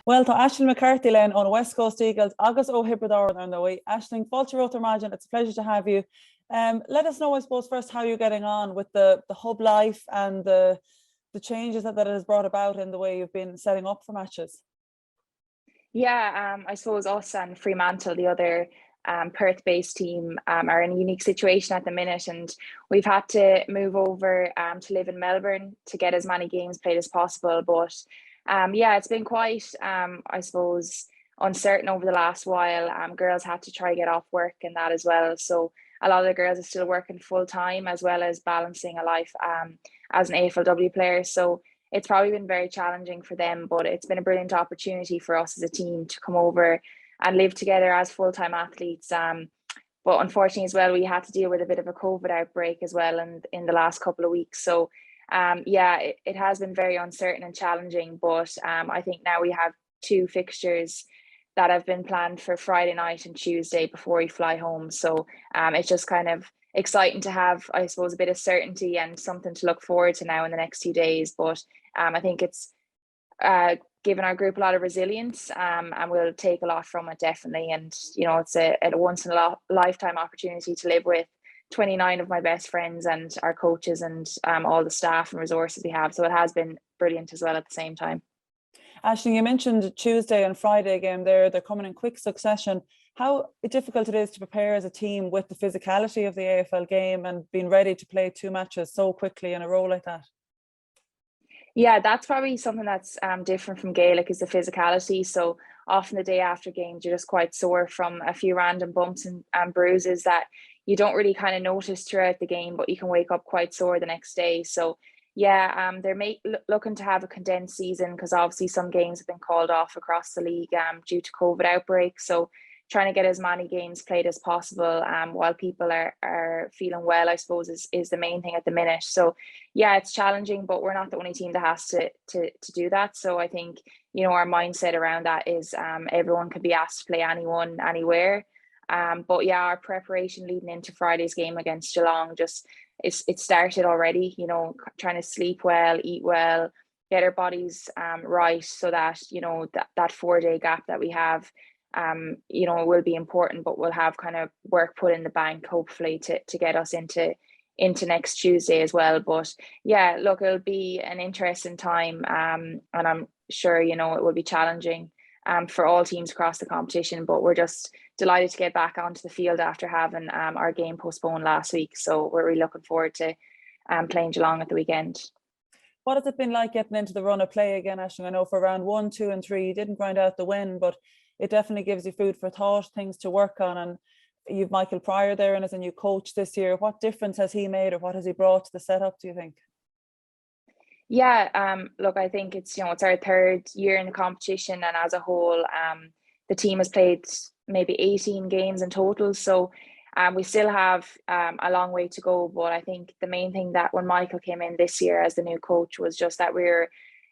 Well, to Aisling MacCarthy len on West Coast Eagles, August ó Hibredor on the way. Aisling, Fulcher Imagine, it's a pleasure to have you. Let us know, I suppose, first how you're getting on with the hub life and the changes that it has brought about in the way you've been setting up for matches. Yeah, I suppose us and Fremantle, the other Perth-based team, are in a unique situation at the minute, and we've had to move over to live in Melbourne to get as many games played as possible. But yeah, it's been quite, I suppose, uncertain over the last while. Girls had to try get off work and that as well. So a lot of the girls are still working full time as well as balancing a life as an AFLW player. So it's probably been very challenging for them, but it's been a brilliant opportunity for us as a team to come over and live together as full-time athletes. But unfortunately as well, we had to deal with a bit of a COVID outbreak as well in the last couple of weeks. So yeah, it has been very uncertain and challenging, but I think now we have two fixtures that have been planned for Friday night and Tuesday before we fly home. So it's just kind of exciting to have, I suppose, a bit of certainty and something to look forward to now in the next 2 days. But I think it's given our group a lot of resilience, and we'll take a lot from it, definitely. And you know, it's a once in a lifetime opportunity to live with 29 of my best friends and our coaches and all the staff and resources we have. So it has been brilliant as well at the same time. Aisling, you mentioned Tuesday and Friday game there. They're coming in quick succession. How difficult it is to prepare as a team with the physicality of the AFL game and being ready to play two matches so quickly in a row like that? Yeah, that's probably something that's different from Gaelic, is the physicality. So often the day after games, you're just quite sore from a few random bumps and bruises that you don't really kind of notice throughout the game, but you can wake up quite sore the next day. So yeah, they're looking to have a condensed season because obviously some games have been called off across the league due to COVID outbreak. So trying to get as many games played as possible while people are feeling well, I suppose, is the main thing at the minute. So yeah, it's challenging, but we're not the only team that has to do that. So I think, you know, our mindset around that is everyone could be asked to play anyone, anywhere. But yeah, our preparation leading into Friday's game against Geelong it started already, you know, trying to sleep well, eat well, get our bodies right so that, you know, that 4-day gap that we have, you know, will be important, but we'll have kind of work put in the bank, hopefully, to get us into next Tuesday as well. But yeah, look, it'll be an interesting time, and I'm sure, you know, it will be challenging for all teams across the competition, but we're just delighted to get back onto the field after having our game postponed last week. So we're really looking forward to playing Geelong at the weekend. What has it been like getting into the run of play again, Aisling? I know for round 1, 2 and 3 you didn't grind out the win, but it definitely gives you food for thought, things to work on. And you've Michael Pryor there and as a new coach this year. What difference has he made, or what has he brought to the setup, do you think? Yeah, look, I think it's, you know, it's our 3rd year in the competition, and as a whole, the team has played maybe 18 games in total. So we still have a long way to go. But I think the main thing that when Michael came in this year as the new coach was just that we're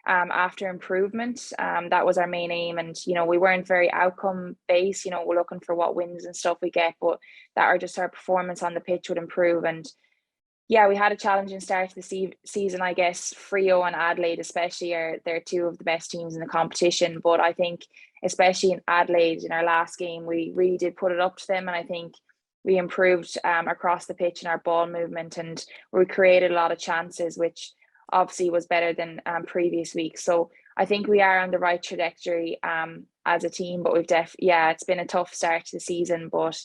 after improvement. That was our main aim. And, you know, we weren't very outcome based, you know, we're looking for what wins and stuff we get, but that are just our performance on the pitch would improve. And yeah, we had a challenging start to the season. I guess Freo and Adelaide especially they're two of the best teams in the competition. But I think especially in Adelaide in our last game, we really did put it up to them. And I think we improved across the pitch in our ball movement, and we created a lot of chances, which obviously was better than previous weeks. So I think we are on the right trajectory as a team, but it's been a tough start to the season, but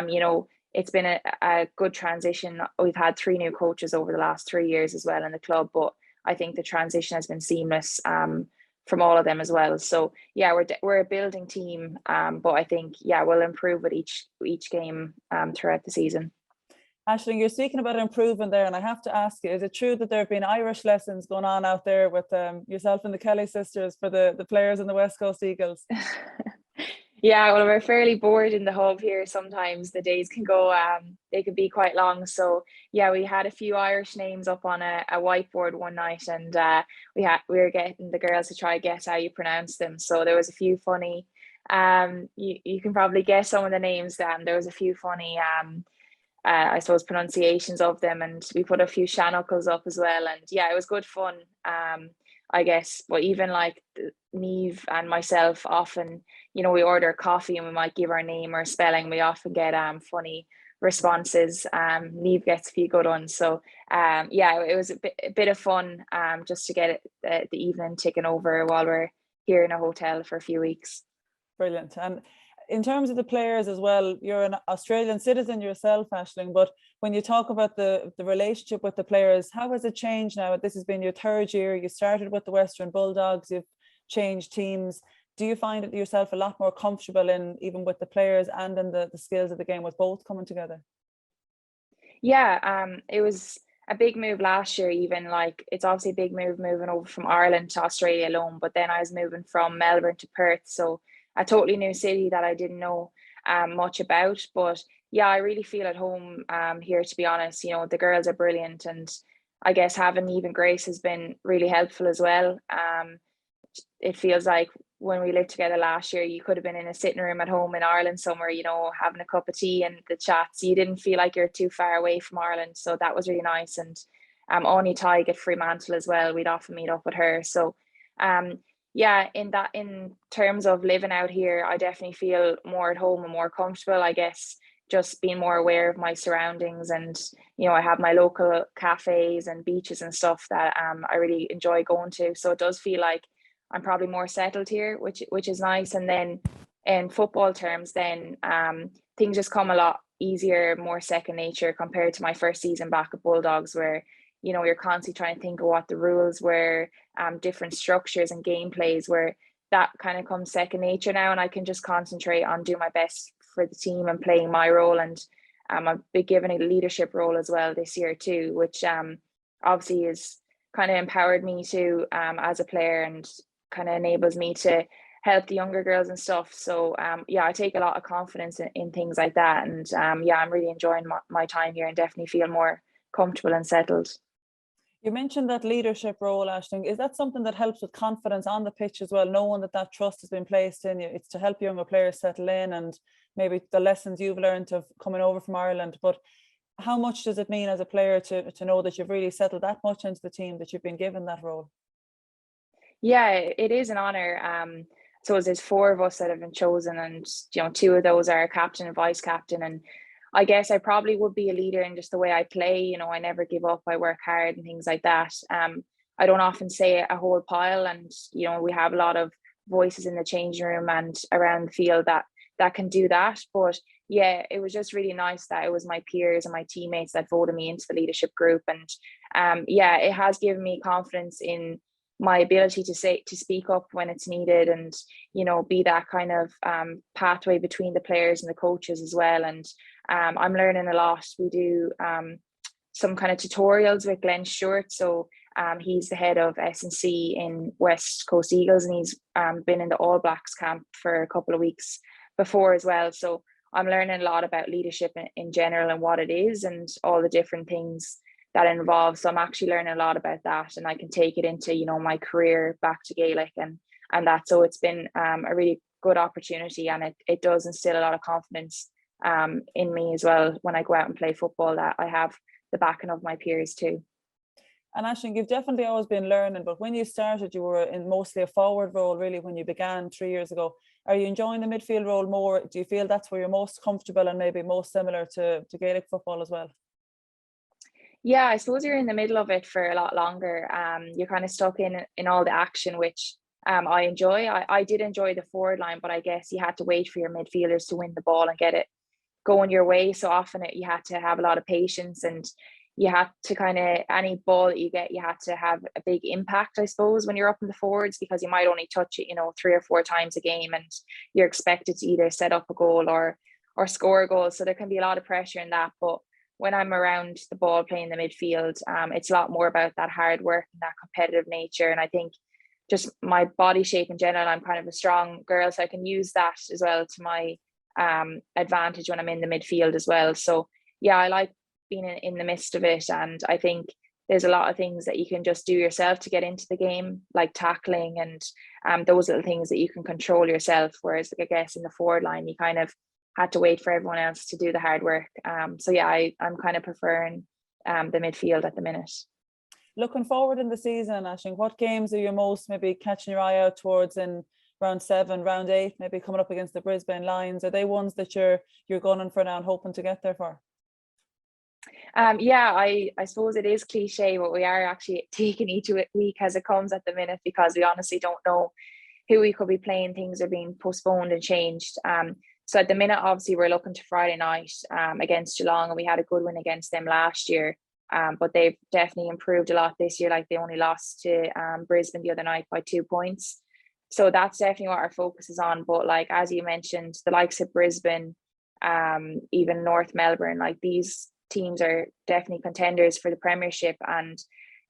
you know, it's been a good transition. We've had 3 new coaches over the last 3 years as well in the club, but I think the transition has been seamless from all of them as well. So yeah, we're a building team, but I think, yeah, we'll improve with each game throughout the season. Aisling, you're speaking about improvement there, and I have to ask you, is it true that there have been Irish lessons going on out there with yourself and the Kelly sisters for the players in the West Coast Eagles? Yeah, well, we're fairly bored in the hub here. Sometimes the days can go, they could be quite long. So yeah, we had a few Irish names up on a whiteboard one night, and we were getting the girls to try guess how you pronounce them. So there was a few funny, you can probably guess some of the names. There was a few funny I suppose, pronunciations of them, and we put a few shannuckles up as well. And yeah, it was good fun. I guess, but even like Neve and myself often, we order coffee and we might give our name or spelling. We often get funny responses. Neve gets a few good ones. So yeah, it was a bit of fun just to get the evening taken over while we're here in a hotel for a few weeks. Brilliant. And in terms of the players as well, you're an Australian citizen yourself, Aisling, but when you talk about the relationship with the players, how has it changed now? This has been your third year. You started with the Western Bulldogs, you've changed teams. Do you find it yourself a lot more comfortable in even with the players and in the skills of the game with both coming together? Yeah, it was a big move last year, even. Like, it's obviously a big move moving over from Ireland to Australia alone, but then I was moving from Melbourne to Perth, so a totally new city that I didn't know much about. But yeah, I really feel at home here, to be honest. The girls are brilliant, and I guess having Eve and Grace has been really helpful as well. It feels like when we lived together last year, you could have been in a sitting room at home in Ireland somewhere, having a cup of tea and the chats. You didn't feel like you're too far away from Ireland. So that was really nice. And Ony Tig at Fremantle as well, we'd often meet up with her. So yeah, in terms of living out here, I definitely feel more at home and more comfortable, I guess, just being more aware of my surroundings. And I have my local cafes and beaches and stuff that I really enjoy going to. So it does feel like I'm probably more settled here, which is nice. And then in football terms, then things just come a lot easier, more second nature compared to my first season back at Bulldogs, where you're constantly trying to think of what the rules were, different structures and gameplays, where that kind of comes second nature now, and I can just concentrate on doing my best for the team and playing my role. And I've been given a leadership role as well this year too, which obviously is kind of empowered me to as a player, and kind of enables me to help the younger girls and stuff. So yeah, I take a lot of confidence in things like that. And yeah, I'm really enjoying my time here and definitely feel more comfortable and settled. You mentioned that leadership role, Aisling. Is that something that helps with confidence on the pitch as well, knowing that trust has been placed in you? It's to help younger players settle in, and maybe the lessons you've learned of coming over from Ireland. But how much does it mean as a player to know that you've really settled that much into the team, that you've been given that role? Yeah, it is an honour. So there's 4 of us that have been chosen, and 2 of those are captain and vice captain. And I guess I probably would be a leader in just the way I play. I never give up. I work hard and things like that. I don't often say a whole pile, and we have a lot of voices in the changing room and around the field that can do that. But yeah, it was just really nice that it was my peers and my teammates that voted me into the leadership group. And yeah, it has given me confidence in my ability to speak up when it's needed, and be that kind of pathway between the players and the coaches as well. And I'm learning a lot. We do some kind of tutorials with Glenn Stewart. So he's the head of S&C in West Coast Eagles, and he's been in the All Blacks camp for a couple of weeks before as well. So I'm learning a lot about leadership in general and what it is and all the different things that involves. So I'm actually learning a lot about that, and I can take it into my career back to Gaelic and that. So it's been a really good opportunity, and it does instill a lot of confidence in me as well when I go out and play football, that I have the backing of my peers too. And Aisling, you've definitely always been learning, but when you started, you were in mostly a forward role, really, when you began 3 years ago. Are you enjoying the midfield role more? Do you feel that's where you're most comfortable and maybe most similar to Gaelic football as well? Yeah, I suppose you're in the middle of it for a lot longer. You're kind of stuck in all the action, which I enjoy. I did enjoy the forward line, but I guess you had to wait for your midfielders to win the ball and get it going your way. So often you had to have a lot of patience, and you had to kind of, any ball that you get, you had to have a big impact, I suppose, when you're up in the forwards, because you might only touch it 3 or 4 times a game, and you're expected to either set up a goal or score a goal. So there can be a lot of pressure in that. But when I'm around the ball playing the midfield, it's a lot more about that hard work and that competitive nature. And I think just my body shape in general, I'm kind of a strong girl, so I can use that as well to my advantage when I'm in the midfield as well. So yeah, I like being in the midst of it, and I think there's a lot of things that you can just do yourself to get into the game, like tackling and those little things that you can control yourself. Whereas I guess in the forward line, you kind of had to wait for everyone else to do the hard work. So yeah, I'm kind of preferring the midfield at the minute. Looking forward in the season, Aisling, what games are you most maybe catching your eye out towards in round 7, round 8, maybe coming up against the Brisbane Lions? Are they ones that you're gunning for now and hoping to get there for? Yeah, I suppose it is cliche, but we are actually taking each week as it comes at the minute, because we honestly don't know who we could be playing. Things are being postponed and changed. So at the minute, obviously, we're looking to Friday night against Geelong, and we had a good win against them last year. But they've definitely improved a lot this year. Like, they only lost to Brisbane the other night by 2 points. So that's definitely what our focus is on. But like, as you mentioned, the likes of Brisbane, even North Melbourne, like, these teams are definitely contenders for the Premiership, and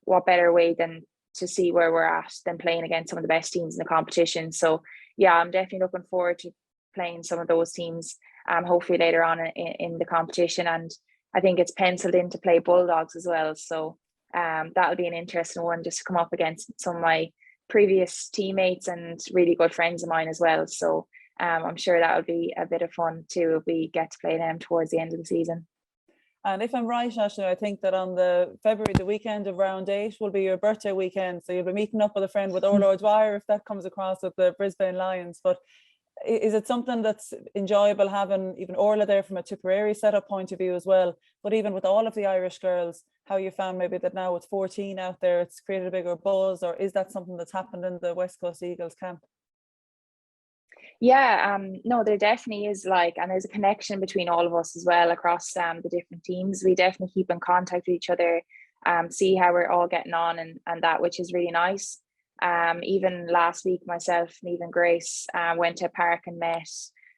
what better way than to see where we're at than playing against some of the best teams in the competition. So yeah, I'm definitely looking forward to playing some of those teams hopefully later on in the competition. And I think it's penciled in to play Bulldogs as well, so that'll be an interesting one, just to come up against some of my previous teammates and really good friends of mine as well. So I'm sure that'll be a bit of fun too if we get to play them towards the end of the season. And if I'm right, Aisling, I think that on the February, the weekend of round 8 will be your birthday weekend. So you'll be meeting up with a friend with Orla Dwyer, if that comes across, with the Brisbane Lions. But is it something that's enjoyable having even Orla there from a Tipperary setup point of view as well? But even with all of the Irish girls, how you found maybe that now with 14 out there, it's created a bigger buzz, or is that something that's happened in the West Coast Eagles camp? Yeah, no, there definitely is, like, and there's a connection between all of us as well across the different teams. We definitely keep in contact with each other, see how we're all getting on, and that, which is really nice. Even last week, myself and even Grace went to a park and met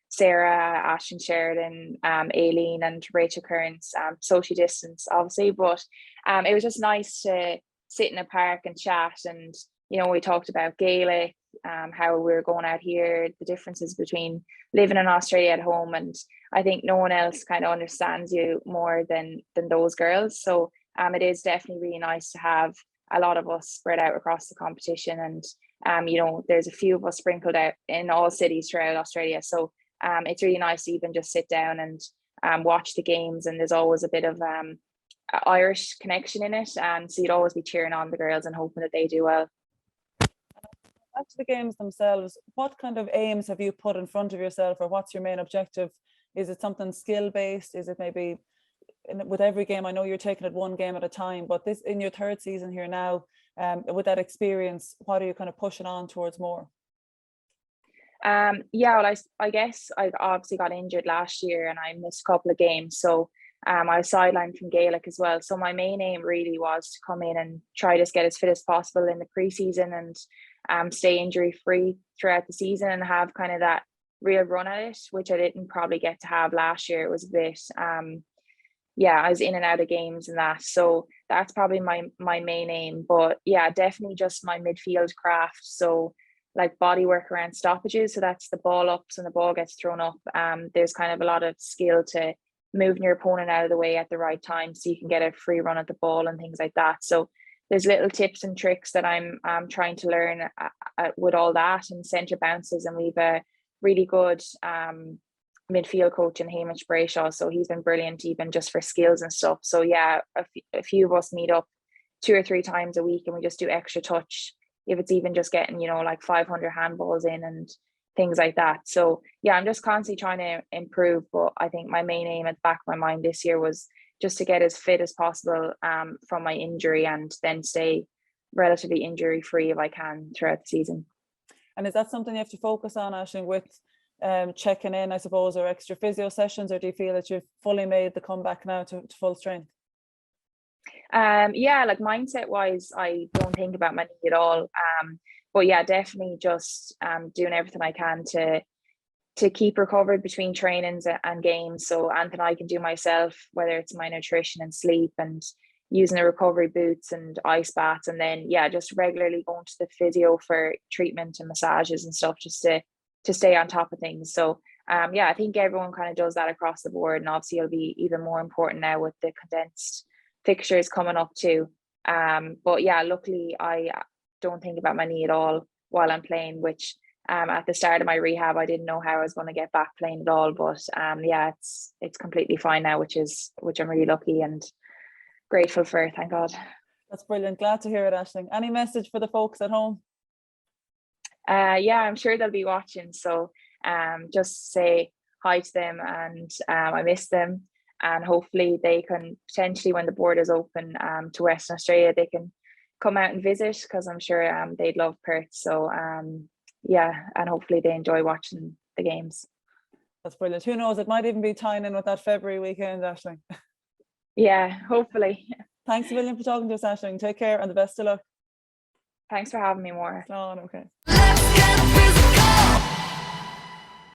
Sarah, Ashton Sheridan, Aileen and Rachel Kearns, social distance obviously, but it was just nice to sit in a park and chat. And we talked about Gaelic, how we were going out here, the differences between living in Australia at home, and I think no one else kind of understands you more than those girls. So it is definitely really nice to have a lot of us spread out across the competition, and there's a few of us sprinkled out in all cities throughout Australia. So it's really nice to even just sit down and watch the games, and there's always a bit of Irish connection in it, and so you'd always be cheering on the girls and hoping that they do well. Back to the games themselves, what kind of aims have you put in front of yourself, or what's your main objective? Is it something skill based? Is it maybe with every game? I know you're taking it one game at a time, but this, in your 3rd season here now, with that experience, what are you kind of pushing on towards more? Yeah, well, I guess I obviously got injured last year and I missed a couple of games, so I was sidelined from Gaelic as well. So my main aim really was to come in and try to get as fit as possible in the pre-season, and stay injury free throughout the season, and have kind of that real run at it, which I didn't probably get to have last year. It was a bit I was in and out of games and that, so that's probably my main aim. But yeah, definitely just my midfield craft, so like body work around stoppages, so that's the ball ups and the ball gets thrown up. There's kind of a lot of skill to moving your opponent out of the way at the right time so you can get a free run at the ball and things like that. So there's little tips and tricks that I'm trying to learn with all that, and centre bounces. And we've a really good midfield coach in Hamish Brayshaw, so he's been brilliant even just for skills and stuff. So yeah, a few of us meet up 2 or 3 times a week and we just do extra touch, if it's even just getting like 500 handballs in and things like that. So yeah, I'm just constantly trying to improve, but I think my main aim at the back of my mind this year was just to get as fit as possible from my injury, and then stay relatively injury free if I can throughout the season. And is that something you have to focus on, Aisling, with checking in, I suppose, or extra physio sessions, or do you feel that you've fully made the comeback now to full strength? Yeah, like mindset wise, I don't think about my knee at all. But yeah, definitely just doing everything I can to keep recovered between trainings and games. So anything I can do myself, whether it's my nutrition and sleep and using the recovery boots and ice baths, and then yeah, just regularly going to the physio for treatment and massages and stuff, just to stay on top of things. So yeah, I think everyone kind of does that across the board, and obviously it'll be even more important now with the condensed fixtures coming up too. But yeah, luckily I don't think about my knee at all while I'm playing, which at the start of my rehab, I didn't know how I was going to get back playing at all. But yeah, it's completely fine now, which I'm really lucky and grateful for. Thank God. That's brilliant. Glad to hear it, Aisling. Any message for the folks at home? Yeah, I'm sure they'll be watching. So just say hi to them, and I miss them. And hopefully they can potentially, when the borders open to Western Australia, they can come out and visit, because I'm sure they'd love Perth. So yeah, and hopefully they enjoy watching the games. That's brilliant. Who knows, it might even be tying in with that February weekend, Aisling. Yeah, hopefully. Thanks a million for talking to us, Aisling. Take care and the best of luck. Thanks for having me, Máire. Oh, okay.